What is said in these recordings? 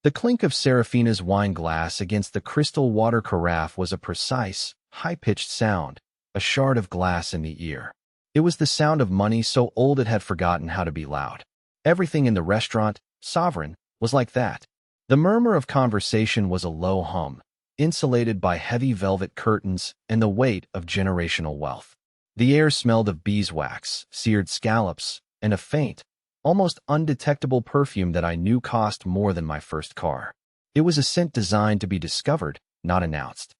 The clink of Seraphina's wine glass against the crystal water carafe was a precise, high-pitched sound, a shard of glass in the ear. It was the sound of money so old it had forgotten how to be loud. Everything in the restaurant, Sovereign, was like that. The murmur of conversation was a low hum, insulated by heavy velvet curtains and the weight of generational wealth. The air smelled of beeswax, seared scallops, and a faint, almost undetectable perfume that I knew cost more than my first car. It was a scent designed to be discovered, not announced.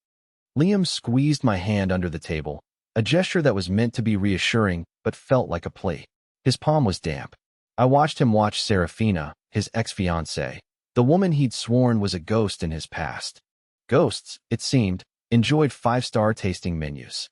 Liam squeezed my hand under the table, a gesture that was meant to be reassuring but felt like a plea. His palm was damp. I watched him watch Seraphina, his ex-fiancée, the woman he'd sworn was a ghost in his past. Ghosts, it seemed, enjoyed five-star tasting menus.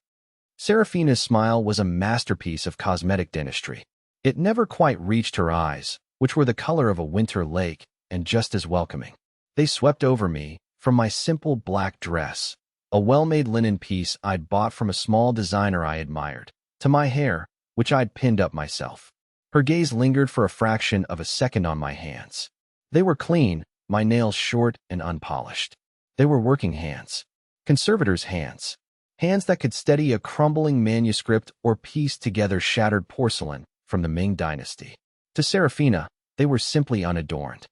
Seraphina's smile was a masterpiece of cosmetic dentistry. It never quite reached her eyes, which were the color of a winter lake and just as welcoming. They swept over me, from my simple black dress, a well-made linen piece I'd bought from a small designer I admired, to my hair, which I'd pinned up myself. Her gaze lingered for a fraction of a second on my hands. They were clean, my nails short and unpolished. They were working hands. Conservators' hands. Hands that could steady a crumbling manuscript or piece together shattered porcelain from the Ming dynasty. To Seraphina, they were simply unadorned.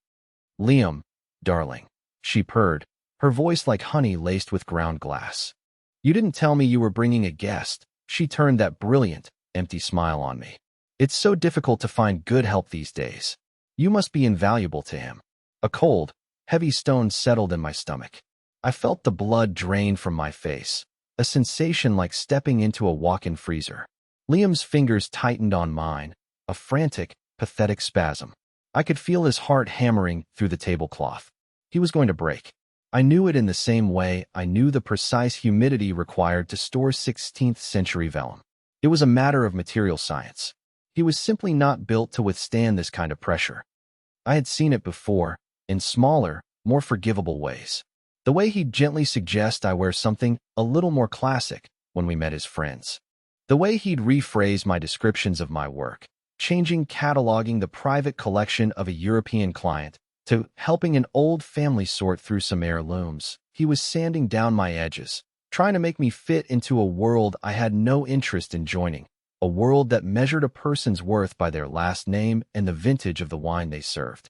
"Liam, darling," she purred, her voice like honey laced with ground glass. "You didn't tell me you were bringing a guest." She turned that brilliant, empty smile on me. "It's so difficult to find good help these days. You must be invaluable to him." A cold, heavy stone settled in my stomach. I felt the blood drain from my face, a sensation like stepping into a walk-in freezer. Liam's fingers tightened on mine, a frantic, pathetic spasm. I could feel his heart hammering through the tablecloth. He was going to break. I knew it in the same way I knew the precise humidity required to store 16th century vellum. It was a matter of material science. He was simply not built to withstand this kind of pressure. I had seen it before, in smaller, more forgivable ways. The way he'd gently suggest I wear something a little more classic when we met his friends. The way he'd rephrase my descriptions of my work, changing cataloging the private collection of a European client to helping an old family sort through some heirlooms. He was sanding down my edges, trying to make me fit into a world I had no interest in joining, a world that measured a person's worth by their last name and the vintage of the wine they served.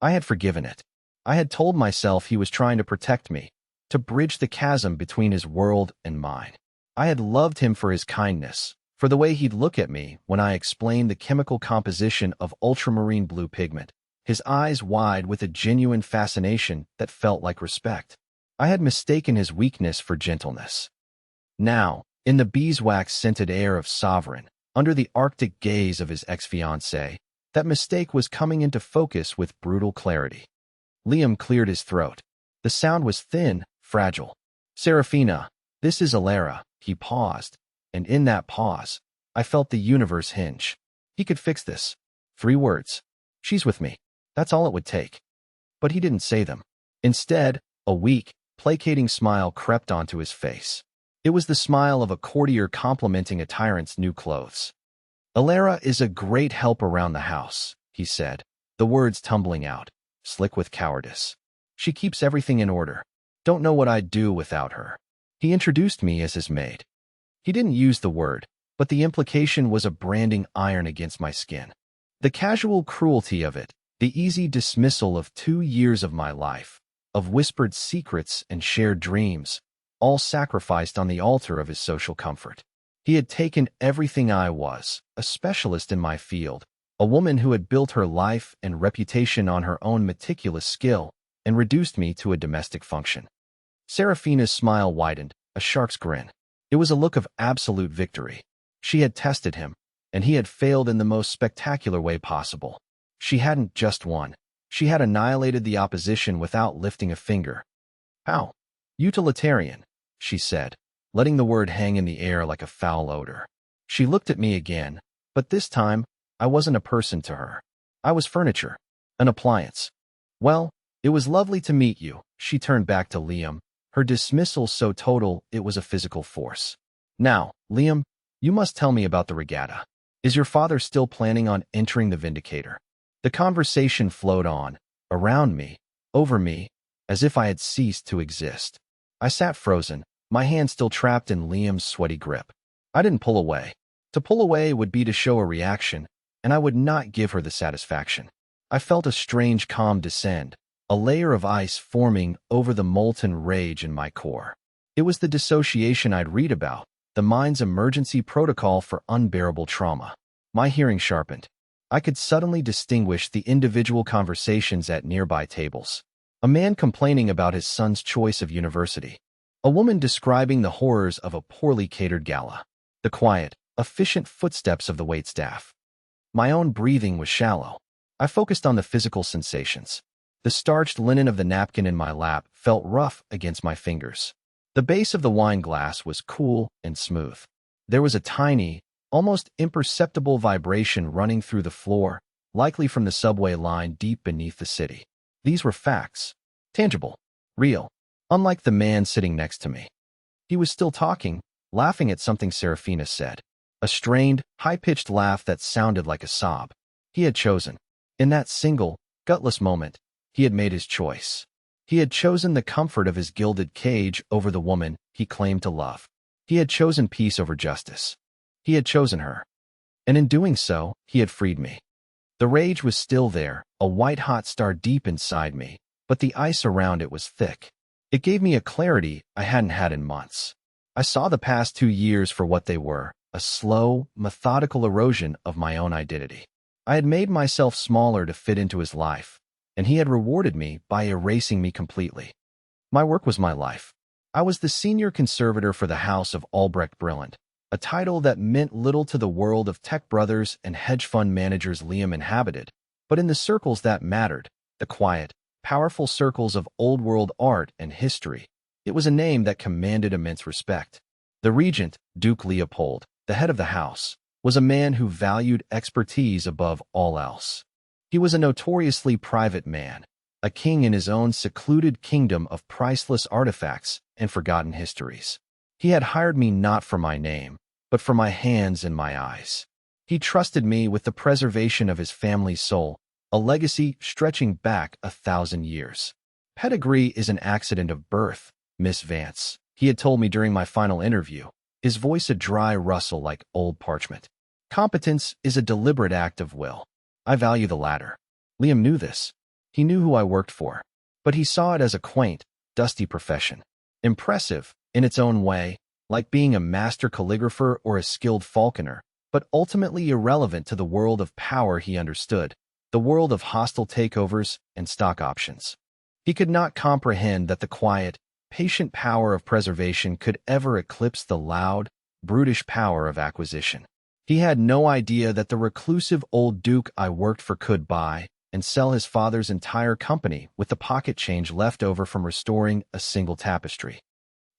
I had forgiven it. I had told myself he was trying to protect me, to bridge the chasm between his world and mine. I had loved him for his kindness, for the way he'd look at me when I explained the chemical composition of ultramarine blue pigment, his eyes wide with a genuine fascination that felt like respect. I had mistaken his weakness for gentleness. Now, in the beeswax-scented air of Sovereign, under the arctic gaze of his ex-fiancée, that mistake was coming into focus with brutal clarity. Liam cleared his throat. The sound was thin, fragile. "Seraphina, this is Alara." He paused, and in that pause, I felt the universe hinge. He could fix this. 3 words. "She's with me." That's all it would take. But he didn't say them. Instead, a weak, placating smile crept onto his face. It was the smile of a courtier complimenting a tyrant's new clothes. "Alara is a great help around the house," he said, the words tumbling out, slick with cowardice. "She keeps everything in order. Don't know what I'd do without her." He introduced me as his maid. He didn't use the word, but the implication was a branding iron against my skin. The casual cruelty of it, the easy dismissal of 2 years of my life, of whispered secrets and shared dreams, all sacrificed on the altar of his social comfort. He had taken everything I was, a specialist in my field, a woman who had built her life and reputation on her own meticulous skill, and reduced me to a domestic function. Seraphina's smile widened, a shark's grin. It was a look of absolute victory. She had tested him, and he had failed in the most spectacular way possible. She hadn't just won. She had annihilated the opposition without lifting a finger. "How? Utilitarian," she said, letting the word hang in the air like a foul odor. She looked at me again, but this time, I wasn't a person to her. I was furniture, an appliance. "Well, it was lovely to meet you," she turned back to Liam, her dismissal so total it was a physical force. "Now, Liam, you must tell me about the regatta. Is your father still planning on entering the Vindicator?" The conversation flowed on, around me, over me, as if I had ceased to exist. I sat frozen, my hand still trapped in Liam's sweaty grip. I didn't pull away. To pull away would be to show a reaction, and I would not give her the satisfaction. I felt a strange calm descend, a layer of ice forming over the molten rage in my core. It was the dissociation I'd read about, the mind's emergency protocol for unbearable trauma. My hearing sharpened. I could suddenly distinguish the individual conversations at nearby tables. A man complaining about his son's choice of university. A woman describing the horrors of a poorly catered gala. The quiet, efficient footsteps of the waitstaff. My own breathing was shallow. I focused on the physical sensations. The starched linen of the napkin in my lap felt rough against my fingers. The base of the wine glass was cool and smooth. There was a tiny, almost imperceptible vibration running through the floor, likely from the subway line deep beneath the city. These were facts. Tangible. Real. Unlike the man sitting next to me. He was still talking, laughing at something Seraphina said. A strained, high-pitched laugh that sounded like a sob. He had chosen. In that single, gutless moment, he had made his choice. He had chosen the comfort of his gilded cage over the woman he claimed to love. He had chosen peace over justice. He had chosen her. And in doing so, he had freed me. The rage was still there, a white-hot star deep inside me, but the ice around it was thick. It gave me a clarity I hadn't had in months. I saw the past 2 years for what they were, a slow, methodical erosion of my own identity. I had made myself smaller to fit into his life, and he had rewarded me by erasing me completely. My work was my life. I was the senior conservator for the House of Albrecht Brilland, a title that meant little to the world of tech brothers and hedge fund managers Liam inhabited, but in the circles that mattered, the quiet, powerful circles of old-world art and history, it was a name that commanded immense respect. The regent, Duke Leopold, the head of the house, was a man who valued expertise above all else. He was a notoriously private man, a king in his own secluded kingdom of priceless artifacts and forgotten histories. He had hired me not for my name, but for my hands and my eyes. He trusted me with the preservation of his family's soul, a legacy stretching back 1,000 years. Pedigree is an accident of birth, Miss Vance, he had told me during my final interview, his voice a dry rustle like old parchment. Competence is a deliberate act of will. I value the latter. Liam knew this. He knew who I worked for, but he saw it as a quaint, dusty profession. Impressive, in its own way, like being a master calligrapher or a skilled falconer, but ultimately irrelevant to the world of power he understood, the world of hostile takeovers and stock options. He could not comprehend that the quiet, patient power of preservation could ever eclipse the loud, brutish power of acquisition. He had no idea that the reclusive old duke I worked for could buy and sell his father's entire company with the pocket change left over from restoring a single tapestry.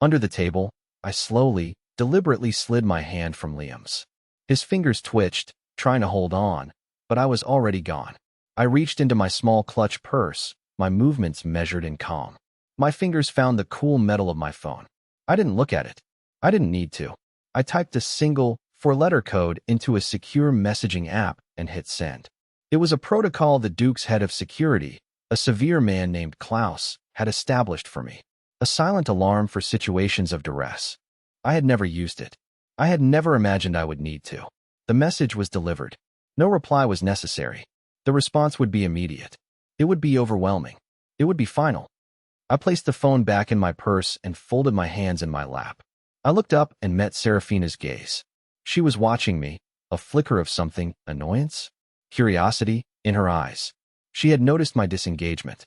Under the table, I slowly, deliberately slid my hand from Liam's. His fingers twitched, trying to hold on, but I was already gone. I reached into my small clutch purse, my movements measured in calm. My fingers found the cool metal of my phone. I didn't look at it. I didn't need to. I typed a single, 4-letter code into a secure messaging app and hit send. It was a protocol the Duke's head of security, a severe man named Klaus, had established for me. A silent alarm for situations of duress. I had never used it. I had never imagined I would need to. The message was delivered. No reply was necessary. The response would be immediate. It would be overwhelming. It would be final. I placed the phone back in my purse and folded my hands in my lap. I looked up and met Seraphina's gaze. She was watching me, a flicker of something, annoyance, curiosity, in her eyes. She had noticed my disengagement.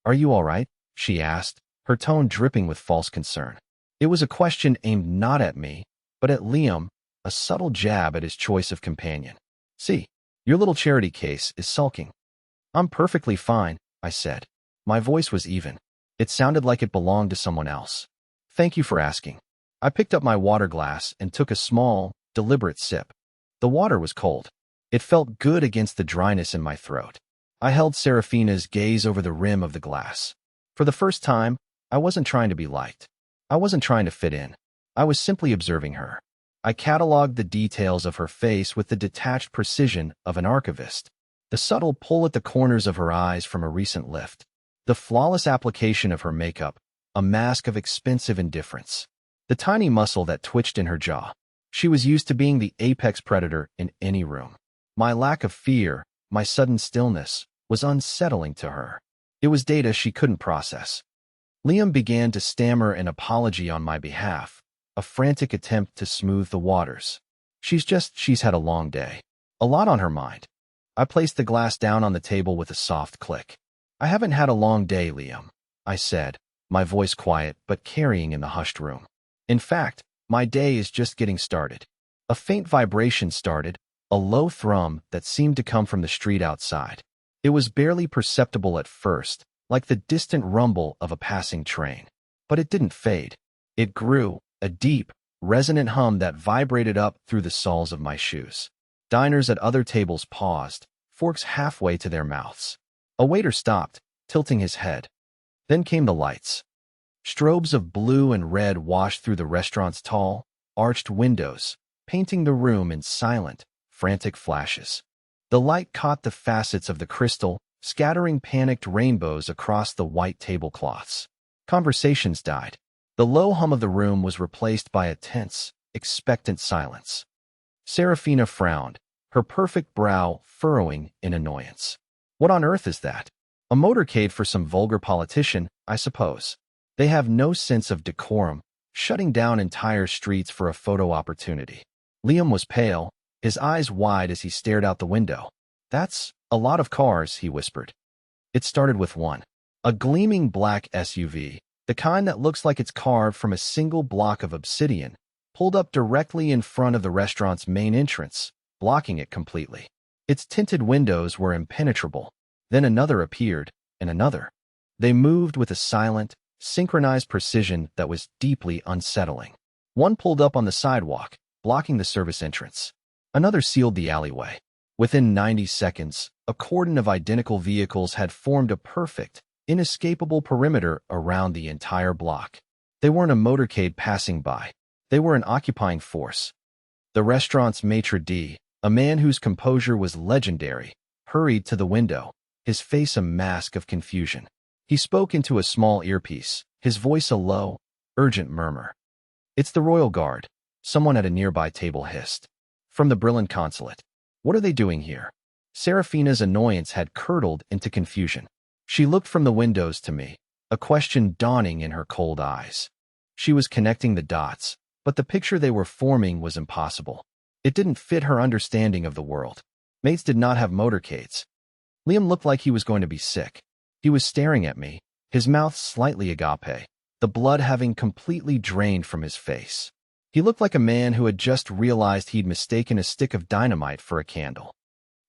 "Are you all right?" she asked, her tone dripping with false concern. It was a question aimed not at me, but at Liam, a subtle jab at his choice of companion. "See, your little charity case is sulking." "I'm perfectly fine," I said. My voice was even. It sounded like it belonged to someone else. "Thank you for asking." I picked up my water glass and took a small, deliberate sip. The water was cold. It felt good against the dryness in my throat. I held Seraphina's gaze over the rim of the glass. For the first time, I wasn't trying to be liked. I wasn't trying to fit in. I was simply observing her. I cataloged the details of her face with the detached precision of an archivist. The subtle pull at the corners of her eyes from a recent lift. The flawless application of her makeup, a mask of expensive indifference. The tiny muscle that twitched in her jaw. She was used to being the apex predator in any room. My lack of fear, my sudden stillness, was unsettling to her. It was data she couldn't process. Liam began to stammer an apology on my behalf, a frantic attempt to smooth the waters. She's had a long day. A lot on her mind. I placed the glass down on the table with a soft click. I haven't had a long day, Liam, I said, my voice quiet but carrying in the hushed room. In fact, my day is just getting started. A faint vibration started, a low thrum that seemed to come from the street outside. It was barely perceptible at first, like the distant rumble of a passing train. But it didn't fade. It grew, a deep, resonant hum that vibrated up through the soles of my shoes. Diners at other tables paused, forks halfway to their mouths. A waiter stopped, tilting his head. Then came the lights. Strobes of blue and red washed through the restaurant's tall, arched windows, painting the room in silent, frantic flashes. The light caught the facets of the crystal, scattering panicked rainbows across the white tablecloths. Conversations died. The low hum of the room was replaced by a tense, expectant silence. Seraphina frowned, her perfect brow furrowing in annoyance. What on earth is that? A motorcade for some vulgar politician, I suppose. They have no sense of decorum, shutting down entire streets for a photo opportunity. Liam was pale, his eyes wide as he stared out the window. That's a lot of cars, he whispered. It started with one. A gleaming black SUV, the kind that looks like it's carved from a single block of obsidian, pulled up directly in front of the restaurant's main entrance, blocking it completely. Its tinted windows were impenetrable. Then another appeared, and another. They moved with a silent, synchronized precision that was deeply unsettling. One pulled up on the sidewalk, blocking the service entrance. Another sealed the alleyway. Within 90 seconds, a cordon of identical vehicles had formed a perfect, inescapable perimeter around the entire block. They weren't a motorcade passing by. They were an occupying force. The restaurant's maitre d', a man whose composure was legendary, hurried to the window, his face a mask of confusion. He spoke into a small earpiece, his voice a low, urgent murmur. "It's the Royal Guard," someone at a nearby table hissed. "From the Brilliant Consulate. What are they doing here?" Seraphina's annoyance had curdled into confusion. She looked from the windows to me, a question dawning in her cold eyes. She was connecting the dots, but the picture they were forming was impossible. It didn't fit her understanding of the world. Maids did not have motorcades. Liam looked like he was going to be sick. He was staring at me, his mouth slightly agape, the blood having completely drained from his face. He looked like a man who had just realized he'd mistaken a stick of dynamite for a candle.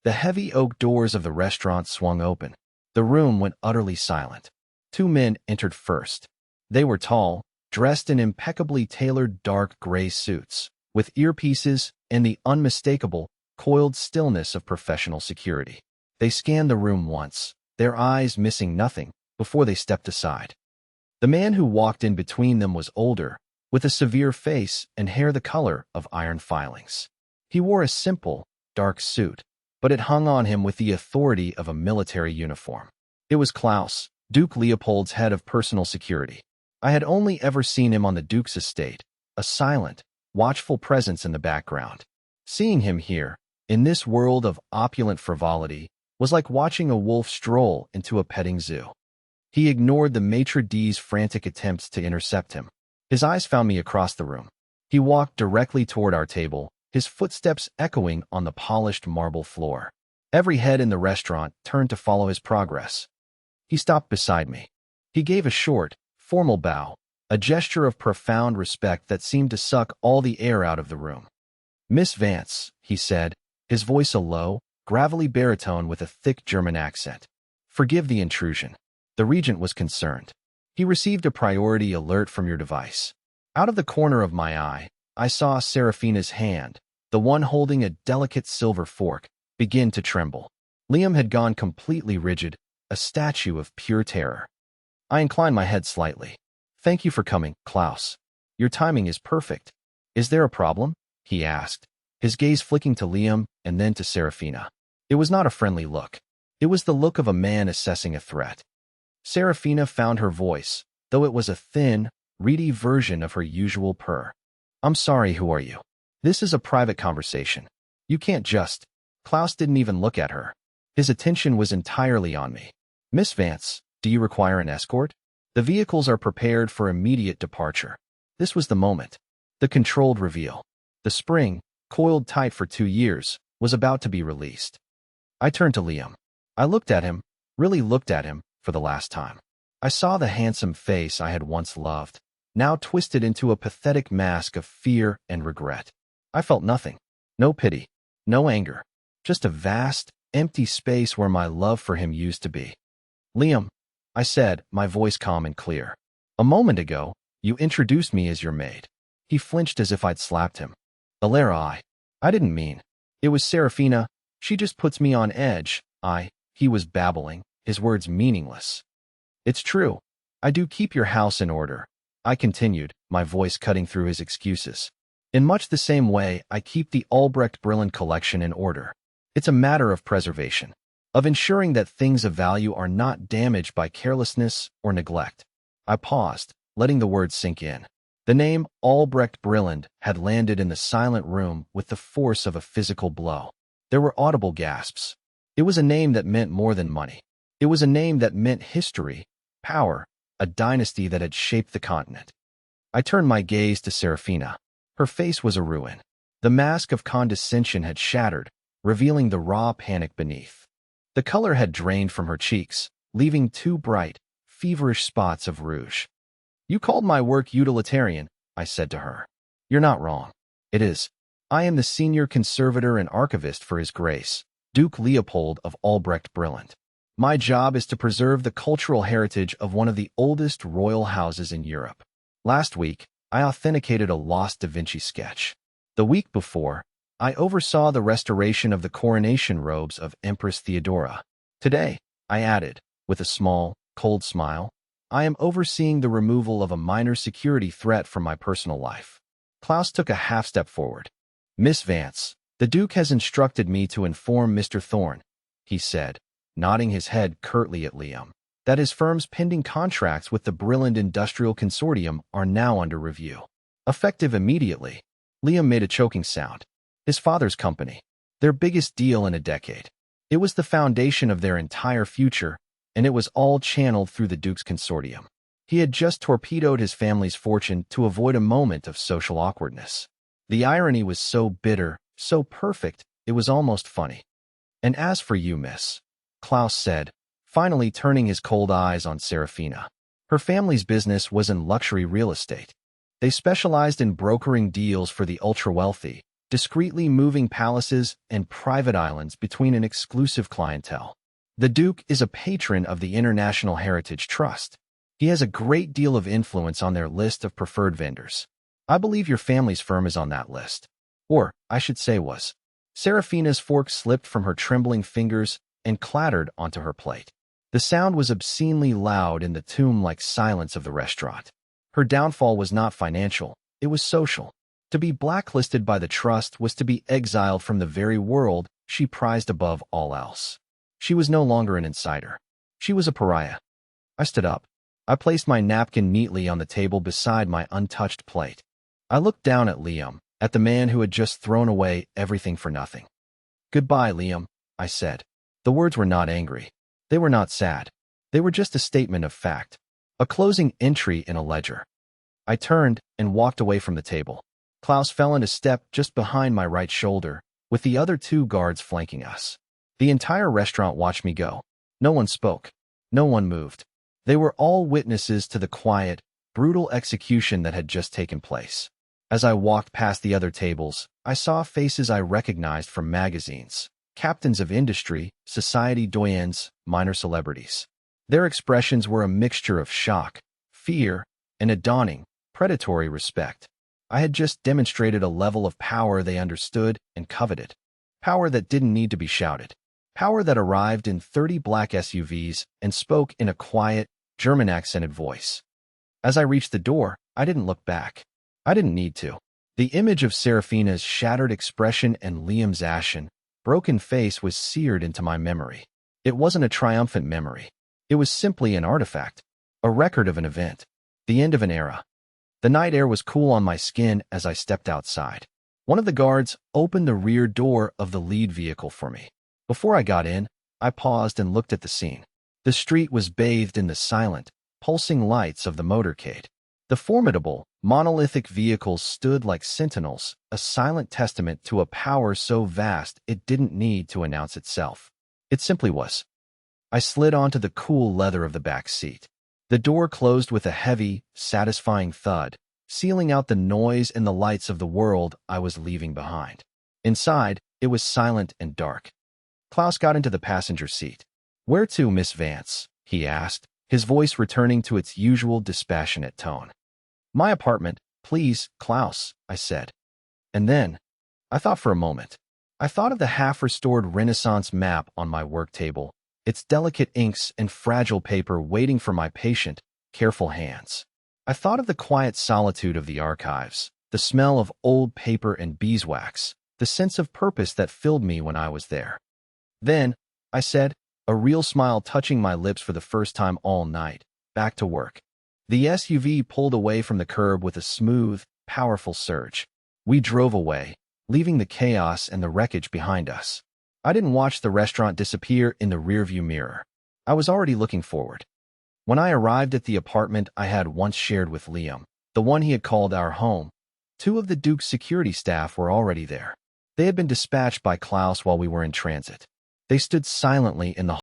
The heavy oak doors of the restaurant swung open. The room went utterly silent. Two men entered first. They were tall, dressed in impeccably tailored dark gray suits, with earpieces and the unmistakable, coiled stillness of professional security. They scanned the room once, their eyes missing nothing, before they stepped aside. The man who walked in between them was older, with a severe face and hair the color of iron filings. He wore a simple, dark suit, but it hung on him with the authority of a military uniform. It was Klaus, Duke Leopold's head of personal security. I had only ever seen him on the Duke's estate, a silent, watchful presence in the background. Seeing him here, in this world of opulent frivolity, was like watching a wolf stroll into a petting zoo. He ignored the maitre d's frantic attempts to intercept him. His eyes found me across the room. He walked directly toward our table, his footsteps echoing on the polished marble floor. Every head in the restaurant turned to follow his progress. He stopped beside me. He gave a short, formal bow, a gesture of profound respect that seemed to suck all the air out of the room. "Miss Vance," he said, his voice a low, gravelly baritone with a thick German accent. "Forgive the intrusion." The regent was concerned. "He received a priority alert from your device." Out of the corner of my eye, I saw Seraphina's hand, the one holding a delicate silver fork, begin to tremble. Liam had gone completely rigid, a statue of pure terror. I inclined my head slightly. "Thank you for coming, Klaus. Your timing is perfect." "Is there a problem?" he asked, his gaze flicking to Liam and then to Seraphina. It was not a friendly look. It was the look of a man assessing a threat. Seraphina found her voice, though it was a thin, reedy version of her usual purr. I'm sorry, who are you? This is a private conversation. You can't just. Klaus didn't even look at her. His attention was entirely on me. Miss Vance, do you require an escort? The vehicles are prepared for immediate departure. This was the moment. The controlled reveal. The spring, coiled tight for 2 years, was about to be released. I turned to Liam. I looked at him, really looked at him, for the last time. I saw the handsome face I had once loved, now twisted into a pathetic mask of fear and regret. I felt nothing. No pity. No anger. Just a vast, empty space where my love for him used to be. Liam, I said, my voice calm and clear. A moment ago, you introduced me as your maid. He flinched as if I'd slapped him. Alara, I didn't mean. It was Seraphina. She just puts me on edge. He was babbling, his words meaningless. It's true. I do keep your house in order. I continued, my voice cutting through his excuses. In much the same way, I keep the Albrecht Brilland collection in order. It's a matter of preservation, of ensuring that things of value are not damaged by carelessness or neglect. I paused, letting the words sink in. The name Albrecht Brilland had landed in the silent room with the force of a physical blow. There were audible gasps. It was a name that meant more than money. It was a name that meant history, power, a dynasty that had shaped the continent. I turned my gaze to Seraphina. Her face was a ruin. The mask of condescension had shattered, revealing the raw panic beneath. The color had drained from her cheeks, leaving 2 bright, feverish spots of rouge. You called my work utilitarian, I said to her. You're not wrong. It is. I am the senior conservator and archivist for His Grace, Duke Leopold of Albrecht Brilland. My job is to preserve the cultural heritage of one of the oldest royal houses in Europe. Last week, I authenticated a lost Da Vinci sketch. The week before, I oversaw the restoration of the coronation robes of Empress Theodora. Today, I added, with a small, cold smile, I am overseeing the removal of a minor security threat from my personal life. Klaus took a half-step forward. Miss Vance, the Duke has instructed me to inform Mr. Thorne, he said, nodding his head curtly at Liam, that his firm's pending contracts with the Brilland Industrial Consortium are now under review. Effective immediately. Liam made a choking sound. His father's company. Their biggest deal in a decade. It was the foundation of their entire future, and it was all channeled through the Duke's consortium. He had just torpedoed his family's fortune to avoid a moment of social awkwardness. The irony was so bitter, so perfect, it was almost funny. And as for you, miss, Klaus said, finally turning his cold eyes on Seraphina. Her family's business was in luxury real estate. They specialized in brokering deals for the ultra-wealthy, discreetly moving palaces and private islands between an exclusive clientele. The Duke is a patron of the International Heritage Trust. He has a great deal of influence on their list of preferred vendors. I believe your family's firm is on that list. Or, I should say was. Seraphina's fork slipped from her trembling fingers and clattered onto her plate. The sound was obscenely loud in the tomb-like silence of the restaurant. Her downfall was not financial, it was social. To be blacklisted by the trust was to be exiled from the very world she prized above all else. She was no longer an insider. She was a pariah. I stood up. I placed my napkin neatly on the table beside my untouched plate. I looked down at Liam, at the man who had just thrown away everything for nothing. Goodbye, Liam, I said. The words were not angry. They were not sad. They were just a statement of fact. A closing entry in a ledger. I turned and walked away from the table. Klaus fell into step just behind my right shoulder, with the other 2 guards flanking us. The entire restaurant watched me go. No one spoke. No one moved. They were all witnesses to the quiet, brutal execution that had just taken place. As I walked past the other tables, I saw faces I recognized from magazines. Captains of industry, society doyens, minor celebrities. Their expressions were a mixture of shock, fear, and a dawning, predatory respect. I had just demonstrated a level of power they understood and coveted. Power that didn't need to be shouted. Power that arrived in 30 black SUVs and spoke in a quiet, German-accented voice. As I reached the door, I didn't look back. I didn't need to. The image of Seraphina's shattered expression and Liam's ashen, broken face was seared into my memory. It wasn't a triumphant memory. It was simply an artifact, a record of an event, the end of an era. The night air was cool on my skin as I stepped outside. One of the guards opened the rear door of the lead vehicle for me. Before I got in, I paused and looked at the scene. The street was bathed in the silent, pulsing lights of the motorcade. The formidable, monolithic vehicles stood like sentinels, a silent testament to a power so vast it didn't need to announce itself. It simply was. I slid onto the cool leather of the back seat. The door closed with a heavy, satisfying thud, sealing out the noise and the lights of the world I was leaving behind. Inside, it was silent and dark. Klaus got into the passenger seat. "Where to, Miss Vance?" he asked, his voice returning to its usual dispassionate tone. "My apartment, please, Klaus," I said. And then, I thought for a moment. I thought of the half-restored Renaissance map on my work table, its delicate inks and fragile paper waiting for my patient, careful hands. I thought of the quiet solitude of the archives, the smell of old paper and beeswax, the sense of purpose that filled me when I was there. "Then," I said, a real smile touching my lips for the first time all night, "back to work." The SUV pulled away from the curb with a smooth, powerful surge. We drove away, leaving the chaos and the wreckage behind us. I didn't watch the restaurant disappear in the rearview mirror. I was already looking forward. When I arrived at the apartment I had once shared with Liam, the one he had called our home, 2 of the Duke's security staff were already there. They had been dispatched by Klaus while we were in transit. They stood silently in the